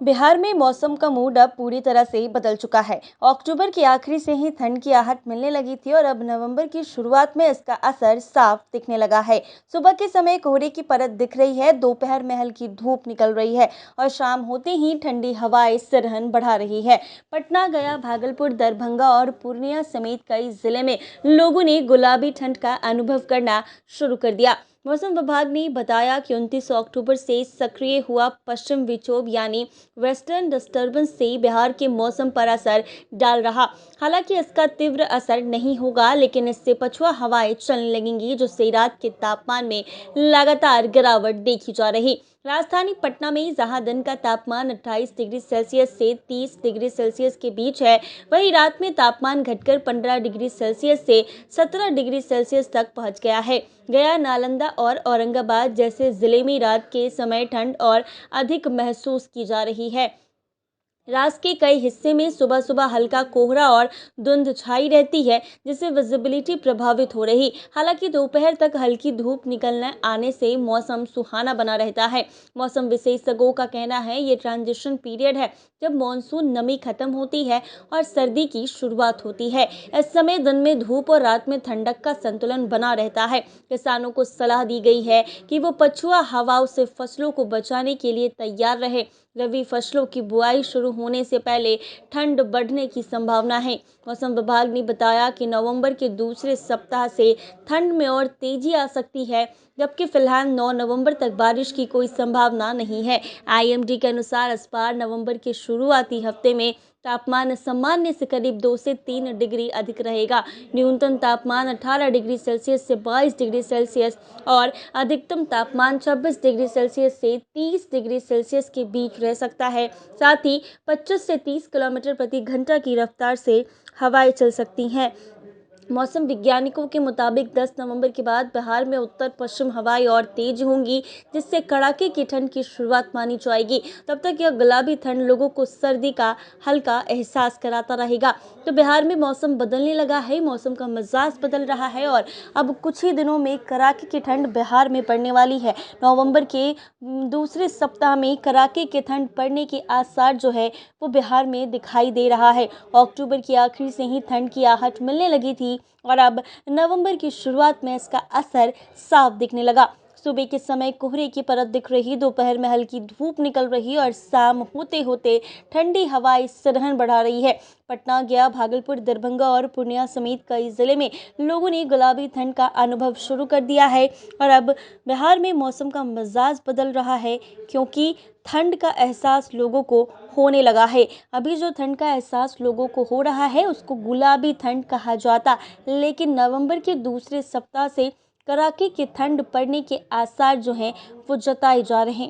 बिहार में मौसम का मूड अब पूरी तरह से बदल चुका है। अक्टूबर के आखिरी से ही ठंड की आहट मिलने लगी थी और अब नवंबर की शुरुआत में इसका असर साफ दिखने लगा है। सुबह के समय कोहरे की परत दिख रही है, दोपहर में हल्की धूप निकल रही है और शाम होते ही ठंडी हवाएं सिरहन बढ़ा रही है। पटना, गया, भागलपुर, दरभंगा और पूर्णिया समेत कई जिले में लोगों ने गुलाबी ठंड का अनुभव करना शुरू कर दिया। मौसम विभाग ने बताया कि 29 अक्टूबर से सक्रिय हुआ पश्चिम विक्षोभ यानी वेस्टर्न डिस्टर्बेंस से बिहार के मौसम पर असर डाल रहा। हालांकि इसका तीव्र असर नहीं होगा, लेकिन इससे पछुआ हवाएं चलने लगेंगी, जिससे रात के तापमान में लगातार गिरावट देखी जा रही। राजधानी पटना में जहां दिन का तापमान 28 डिग्री सेल्सियस से 30 डिग्री सेल्सियस के बीच है, वहीं रात में तापमान घटकर 15 डिग्री सेल्सियस से 17 डिग्री सेल्सियस तक पहुंच गया है। गया, नालंदा और औरंगाबाद जैसे जिले में रात के समय ठंड और अधिक महसूस की जा रही है। राज्य के कई हिस्से में सुबह सुबह हल्का कोहरा और धुंध छाई रहती है, जिससे विजिबिलिटी प्रभावित हो रही। हालांकि दोपहर तक हल्की धूप निकलने आने से मौसम सुहाना बना रहता है। मौसम विशेषज्ञों का कहना है ये ट्रांजिशन पीरियड है, जब मॉनसून नमी खत्म होती है और सर्दी की शुरुआत होती है। इस समय दिन में धूप और रात में ठंडक का संतुलन बना रहता है। किसानों को सलाह दी गई है कि वो पछुआ हवाओं से फसलों को बचाने के लिए तैयार रहे। रबी फसलों की बुआई शुरू होने से पहले ठंड बढ़ने की संभावना है। मौसम विभाग ने बताया कि नवंबर के दूसरे सप्ताह से ठंड में और तेजी आ सकती है, जबकि फिलहाल 9 नवंबर तक बारिश की कोई संभावना नहीं है। आईएमडी के अनुसार इस बार नवंबर के शुरुआती हफ्ते में तापमान सामान्य से करीब 2 से 3 डिग्री अधिक रहेगा। न्यूनतम तापमान 18 डिग्री सेल्सियस से 22 डिग्री सेल्सियस और अधिकतम तापमान 26 डिग्री सेल्सियस से 30 डिग्री सेल्सियस के बीच रह सकता है। साथ ही 25 से 30 किलोमीटर प्रति घंटा की रफ्तार से हवाएं चल सकती हैं। मौसम वैज्ञानिकों के मुताबिक 10 नवंबर के बाद बिहार में उत्तर पश्चिम हवाएं और तेज होंगी, जिससे कड़ाके की ठंड की शुरुआत मानी जाएगी। तब तक यह गुलाबी ठंड लोगों को सर्दी का हल्का एहसास कराता रहेगा। तो बिहार में मौसम बदलने लगा है, मौसम का मिजाज बदल रहा है और अब कुछ ही दिनों में कड़ाके की ठंड बिहार में पड़ने वाली है। नवंबर के दूसरे सप्ताह में कड़ाके की ठंड पड़ने के आसार जो है वो बिहार में दिखाई दे रहा है। अक्टूबर की आखिरी से ही ठंड की आहट मिलने लगी थी और अब नवंबर की शुरुआत में इसका असर साफ दिखने लगा। सुबह के समय कोहरे की परत दिख रही, दोपहर में हल्की धूप निकल रही और शाम होते होते ठंडी हवाएं सिरहन बढ़ा रही है। पटना, गया, भागलपुर, दरभंगा और पूर्णिया समेत कई जिले में लोगों ने गुलाबी ठंड का अनुभव शुरू कर दिया है और अब बिहार में मौसम का मिजाज बदल रहा है, क्योंकि ठंड का एहसास लोगों को होने लगा है। अभी जो ठंड का एहसास लोगों को हो रहा है उसको गुलाबी ठंड कहा जाता, लेकिन नवंबर के दूसरे सप्ताह से कड़ाके की ठंड पड़ने के आसार जो हैं वो जताए जा रहे हैं।